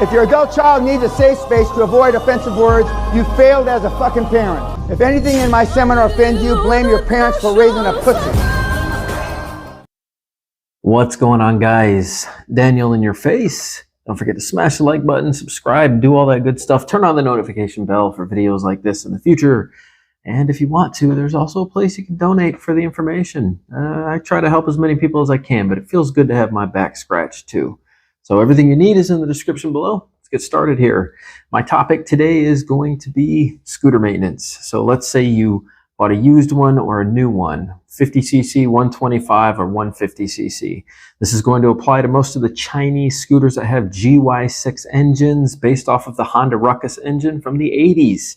If your adult child needs a safe space to avoid offensive words, you failed as a fucking parent. If anything in my seminar offends you, blame your parents for raising a pussy. What's going on, guys? Daniel in your face. Don't forget to smash the like button, subscribe, do all that good stuff. Turn on the notification bell for videos like this in the future. And if you want to, there's also a place you can donate for the information. I try to help as many people as I can, but it feels good to have my back scratched too. So everything you need is in the description below. Let's get started here. My topic today is going to be scooter maintenance. So let's say you bought a used one or a new one, 50cc, 125, or 150cc. This is going to apply to most of the Chinese scooters that have GY6 engines based off of the Honda Ruckus engine from the 80s.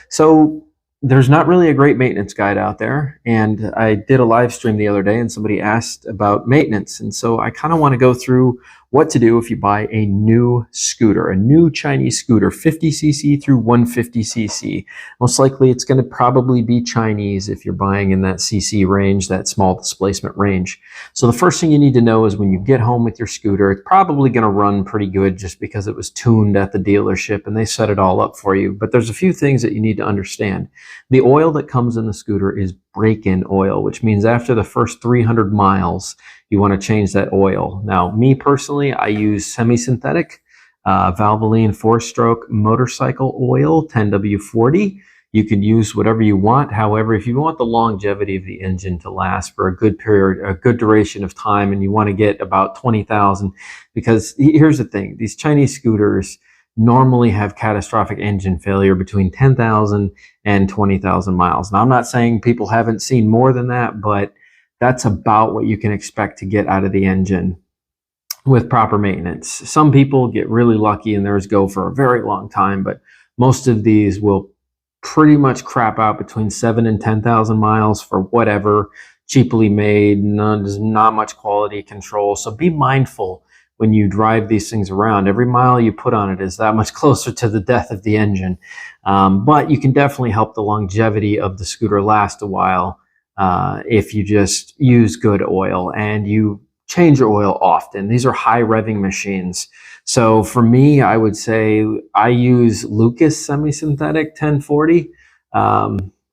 So there's not really a great maintenance guide out there. And I did a live stream the other day and somebody asked about maintenance. And so I kind of want to go through what to do if you buy a new scooter, a new Chinese scooter, 50cc through 150cc. Most likely it's going to probably be Chinese if you're buying in that cc range, that small displacement range. So the first thing you need to know is when you get home with your scooter, it's probably going to run pretty good just because it was tuned at the dealership and they set it all up for you. But there's a few things that you need to understand. The oil that comes in the scooter is break-in oil, which means after the first 300 miles, you want to change that oil. Now, me personally, I use semi-synthetic Valvoline 4-stroke motorcycle oil, 10W40. You can use whatever you want. However, if you want the longevity of the engine to last for a good period, a good duration of time, and you want to get about 20,000, because here's the thing, these Chinese scooters normally have catastrophic engine failure between 10,000 and 20,000 miles. Now, I'm not saying people haven't seen more than that, but that's about what you can expect to get out of the engine with proper maintenance. Some people get really lucky and theirs go for a very long time, but most of these will pretty much crap out between 7,000 and 10,000 miles for whatever, cheaply made, there's not much quality control. So be mindful when you drive these things around. Every mile you put on it is that much closer to the death of the engine. But you can definitely help the longevity of the scooter last a while if you just use good oil and you change your oil often. These are high revving machines. So for me, I would say I use Lucas semi-synthetic 1040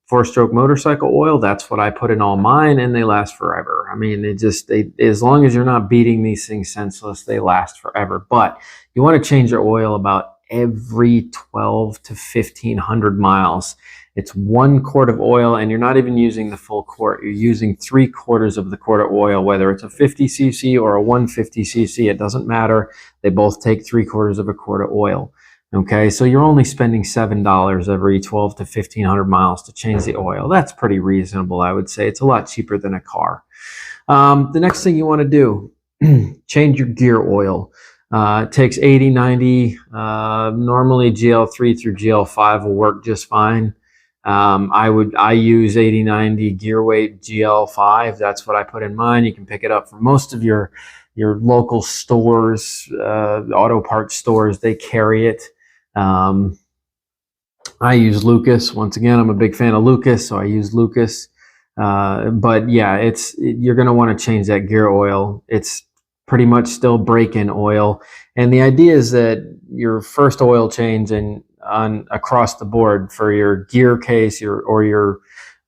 4-stroke motorcycle oil. That's what I put in all mine, and they last forever. I mean, as long as you're not beating these things senseless, they last forever. But you want to change your oil about every 12 to 1,500 miles. It's 1 quart of oil, and you're not even using the full quart. You're using 3/4 of the quart of oil, whether it's a 50cc or a 150cc. It doesn't matter. They both take 3/4 of a quart of oil. Okay, so you're only spending $7 every 12 to 1,500 miles to change the oil. That's pretty reasonable, I would say. It's a lot cheaper than a car. The next thing you want to do, change your gear oil. It takes 80, 90. Normally GL3 through GL5 will work just fine. I use 80, 90 gear weight GL5. That's what I put in mine. You can pick it up from most of your local stores, auto parts stores. They carry it. I use Lucas. Once again, I'm a big fan of Lucas, so I use Lucas. But yeah, you're going to want to change that gear oil. It's pretty much still break-in oil. And the idea is that your first oil change across the board for your gear case or your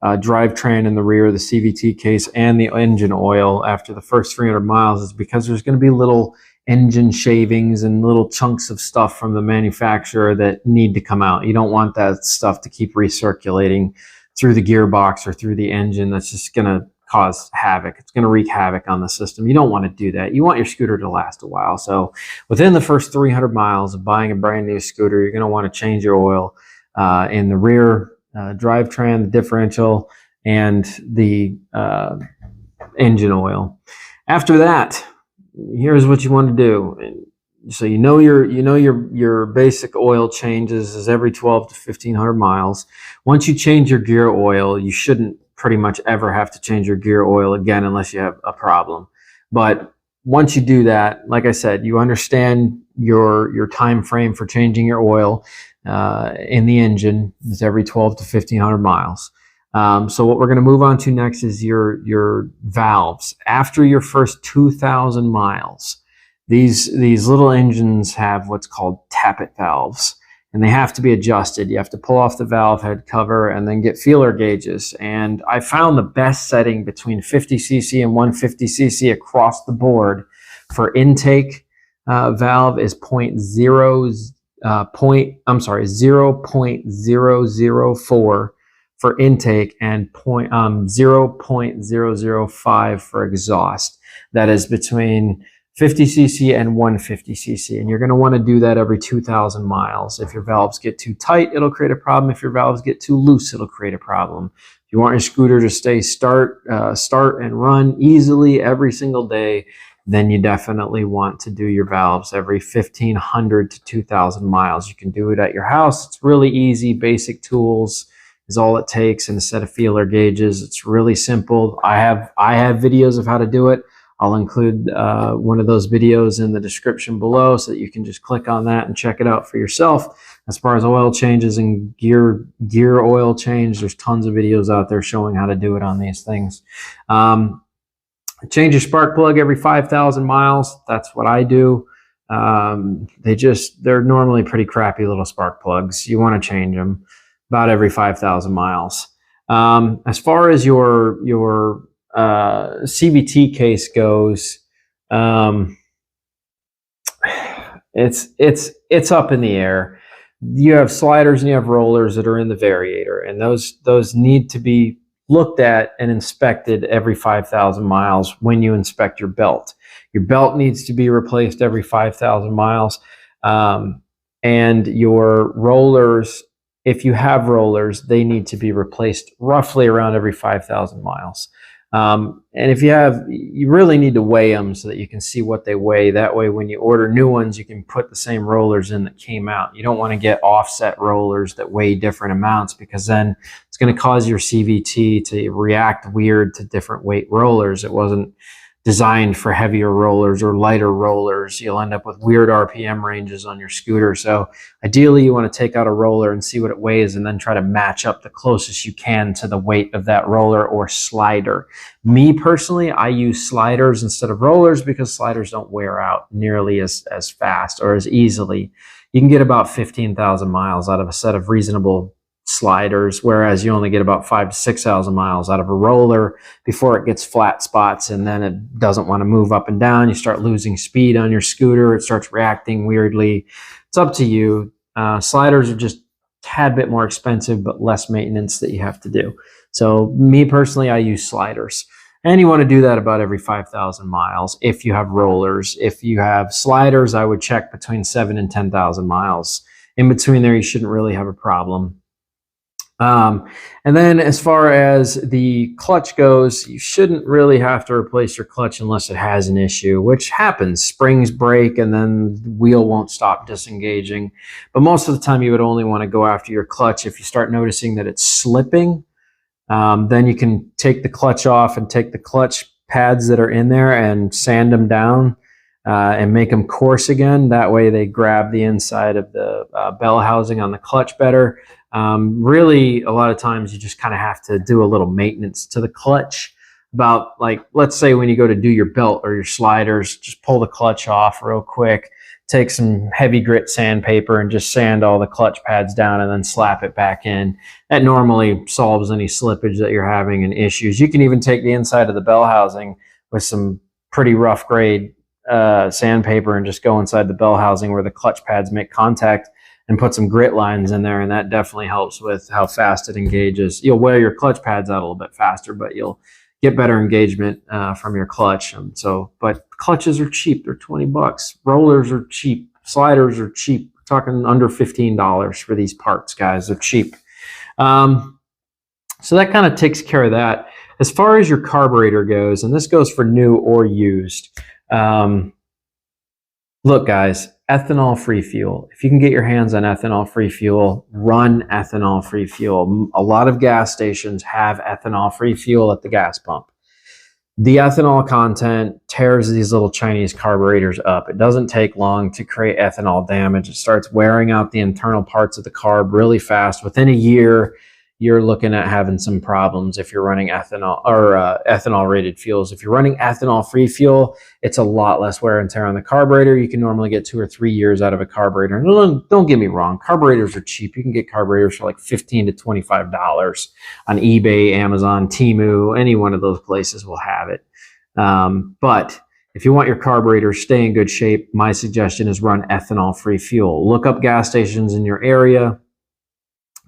drivetrain in the rear, the CVT case, and the engine oil after the first 300 miles is because there's going to be little engine shavings and little chunks of stuff from the manufacturer that need to come out. You don't want that stuff to keep recirculating through the gearbox or through the engine. That's just going to cause havoc. It's going to wreak havoc on the system. You don't want to do that. You want your scooter to last a while. So within the first 300 miles of buying a brand new scooter, you're going to want to change your oil in the rear drivetrain, the differential, and the engine oil. After that, here's what you want to do. So your basic oil changes is every 12 to 1,500 miles. Once you change your gear oil, you shouldn't pretty much ever have to change your gear oil again unless you have a problem. But once you do that, like I said, you understand your time frame for changing your oil in the engine is every 12 to 1,500 miles. So what we're going to move on to next is your valves. After your first 2,000 miles, These little engines have what's called tappet valves, and they have to be adjusted. You have to pull off the valve head cover and then get feeler gauges. And I found the best setting between 50cc and 150cc across the board for intake valve is 0.004 for intake and 0.005 for exhaust. That is between 50cc and 150cc, and you're going to want to do that every 2,000 miles. If your valves get too tight, it'll create a problem. If your valves get too loose, it'll create a problem. If you want your scooter to stay start and run easily every single day, then you definitely want to do your valves every 1,500 to 2,000 miles. You can do it at your house. It's really easy. Basic tools is all it takes, and a set of feeler gauges. It's really simple. I have videos of how to do it. I'll include one of those videos in the description below so that you can just click on that and check it out for yourself. As far as oil changes and gear oil change, there's tons of videos out there showing how to do it on these things. Change your spark plug every 5,000 miles. That's what I do. They're normally pretty crappy little spark plugs. You want to change them about every 5,000 miles. As far as your CVT case goes, it's up in the air. You have sliders and you have rollers that are in the variator, and those need to be looked at and inspected every 5,000 miles when you inspect your belt. Your belt needs to be replaced every 5,000 miles, and your rollers, if you have rollers, they need to be replaced roughly around every 5,000 miles. And if you really need to weigh them so that you can see what they weigh. That way, when you order new ones, you can put the same rollers in that came out. You don't want to get offset rollers that weigh different amounts, because then it's going to cause your CVT to react weird to different weight rollers. It wasn't designed for heavier rollers or lighter rollers. You'll end up with weird RPM ranges on your scooter. So ideally, you want to take out a roller and see what it weighs, and then try to match up the closest you can to the weight of that roller or slider. Me personally, I use sliders instead of rollers because sliders don't wear out nearly as fast or as easily. You can get about 15,000 miles out of a set of reasonable sliders, whereas you only get about 5,000 to 6,000 miles out of a roller before it gets flat spots, and then it doesn't want to move up and down. You start losing speed on your scooter. It starts reacting weirdly. It's up to you. Sliders are just a tad bit more expensive, but less maintenance that you have to do. So me personally, I use sliders. And you want to do that about every 5,000 miles if you have rollers. If you have sliders, I would check between 7,000 and 10,000 miles. In between there, you shouldn't really have a problem. And then as far as the clutch goes, you shouldn't really have to replace your clutch unless it has an issue, which happens. Springs break and then the wheel won't stop disengaging. But most of the time you would only want to go after your clutch if you start noticing that it's slipping. Then you can take the clutch off and take the clutch pads that are in there and sand them down and make them coarse again. That way they grab the inside of the bell housing on the clutch better. Really, a lot of times you just kind of have to do a little maintenance to the clutch. About, like, let's say when you go to do your belt or your sliders, just pull the clutch off real quick, take some heavy grit sandpaper and just sand all the clutch pads down and then slap it back in. That normally solves any slippage that you're having and issues. You can even take the inside of the bell housing with some pretty rough grade sandpaper and just go inside the bell housing where the clutch pads make contact and put some grit lines in there, and that definitely helps with how fast it engages. You'll wear your clutch pads out a little bit faster, but you'll get better engagement from your clutch. But clutches are cheap. They're 20 bucks. Rollers are cheap. Sliders are cheap. We're talking under $15 for these parts, guys. They're cheap. So that kind of takes care of that. As far as your carburetor goes, and this goes for new or used, look, guys, ethanol-free fuel. If you can get your hands on ethanol-free fuel, run ethanol-free fuel. A lot of gas stations have ethanol-free fuel at the gas pump. The ethanol content tears these little Chinese carburetors up. It doesn't take long to create ethanol damage. It starts wearing out the internal parts of the carb really fast. Within a year, you're looking at having some problems if you're running ethanol or ethanol rated fuels. If you're running ethanol free fuel, it's a lot less wear and tear on the carburetor. You can normally get 2 or 3 years out of a carburetor. Don't get me wrong, carburetors are cheap. You can get carburetors for like $15 to $25 on eBay, Amazon, Temu. Any one of those places will have it. But if you want your carburetor to stay in good shape, my suggestion is run ethanol free fuel. Look up gas stations in your area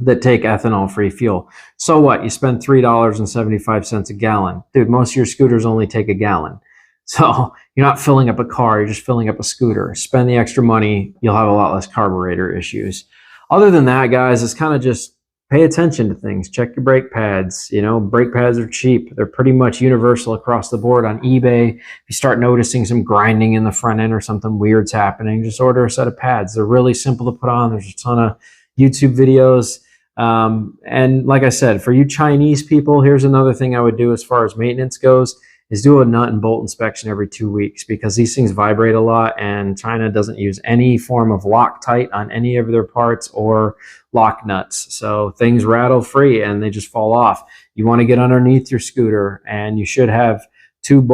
that take ethanol free fuel. So what? You spend $3.75 a gallon. Dude, most of your scooters only take a gallon. So you're not filling up a car, you're just filling up a scooter. Spend the extra money, you'll have a lot less carburetor issues. Other than that, guys, it's kind of just pay attention to things. Check your brake pads. You know, brake pads are cheap. They're pretty much universal across the board on eBay. If you start noticing some grinding in the front end or something weird's happening, just order a set of pads. They're really simple to put on. There's a ton of YouTube videos. And like I said, for you Chinese people, here's another thing I would do as far as maintenance goes, is do a nut and bolt inspection every 2 weeks, because these things vibrate a lot, and China doesn't use any form of Loctite on any of their parts or lock nuts. So things rattle free and they just fall off. You want to get underneath your scooter, and you should have two 10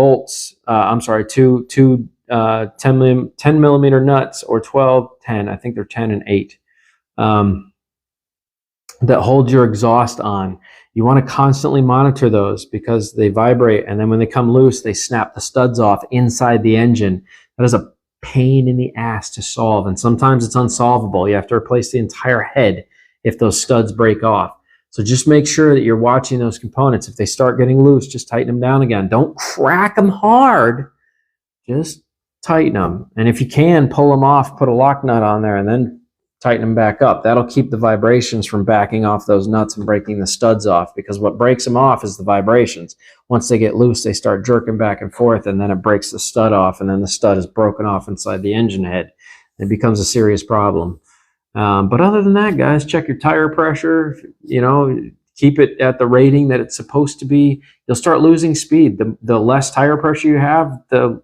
millimeter nuts, or 12, 10, I think they're 10 and 8. That hold your exhaust on. You want to constantly monitor those because they vibrate, and then when they come loose, they snap the studs off inside the engine. That is a pain in the ass to solve, and sometimes it's unsolvable. You have to replace the entire head if those studs break off. So just make sure that you're watching those components. If they start getting loose, just tighten them down again. Don't crack them hard, just tighten them. And if you can, pull them off, put a lock nut on there, and then tighten them back up. That'll keep the vibrations from backing off those nuts and breaking the studs off, because what breaks them off is the vibrations. Once they get loose, they start jerking back and forth, and then it breaks the stud off, and then the stud is broken off inside the engine head. It becomes a serious problem. But other than that, guys, check your tire pressure. You know, keep it at the rating that it's supposed to be. You'll start losing speed. The less tire pressure you have, the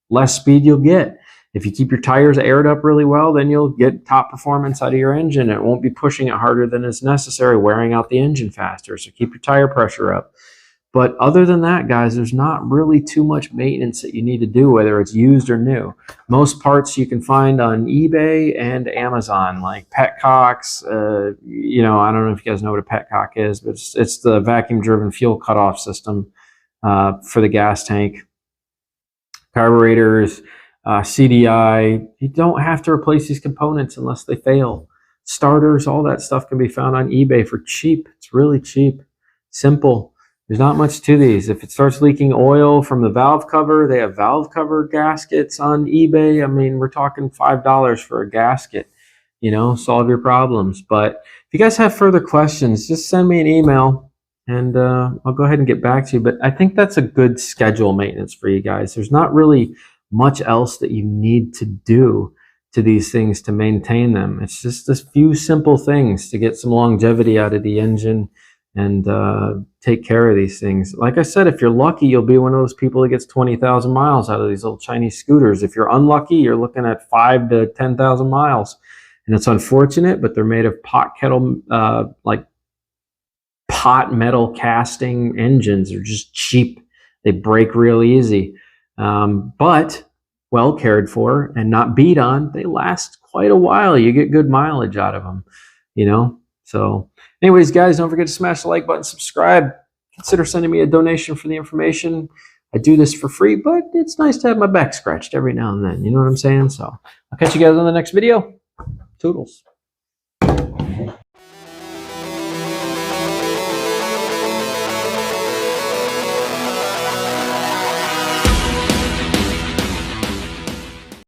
less speed you'll get. If you keep your tires aired up really well, then you'll get top performance out of your engine. It won't be pushing it harder than is necessary, wearing out the engine faster. So keep your tire pressure up. But other than that, guys, there's not really too much maintenance that you need to do, whether it's used or new. Most parts you can find on eBay and Amazon, like petcocks. You know, I don't know if you guys know what a petcock is, but it's the vacuum-driven fuel cutoff system for the gas tank. Carburetors, CDI. You don't have to replace these components unless they fail. Starters, all that stuff can be found on eBay for cheap. It's really cheap, simple. There's not much to these. If it starts leaking oil from the valve cover, they have valve cover gaskets on eBay. I mean, we're talking $5 for a gasket. You know, solve your problems. But if you guys have further questions, just send me an email, and I'll go ahead and get back to you. But I think that's a good schedule maintenance for you guys. There's not really much else that you need to do to these things to maintain them. It's just a few simple things to get some longevity out of the engine and take care of these things. Like I said, if you're lucky, you'll be one of those people that gets 20,000 miles out of these little Chinese scooters. If you're unlucky, you're looking at 5 to 10,000 miles. And it's unfortunate, but they're made of like pot metal casting engines. They're just cheap. They break real easy. But well cared for and not beat on, they last quite a while. You get good mileage out of them, you know? So anyways, guys, don't forget to smash the like button, subscribe, consider sending me a donation for the information. I do this for free, but it's nice to have my back scratched every now and then. You know what I'm saying? So I'll catch you guys on the next video. Toodles.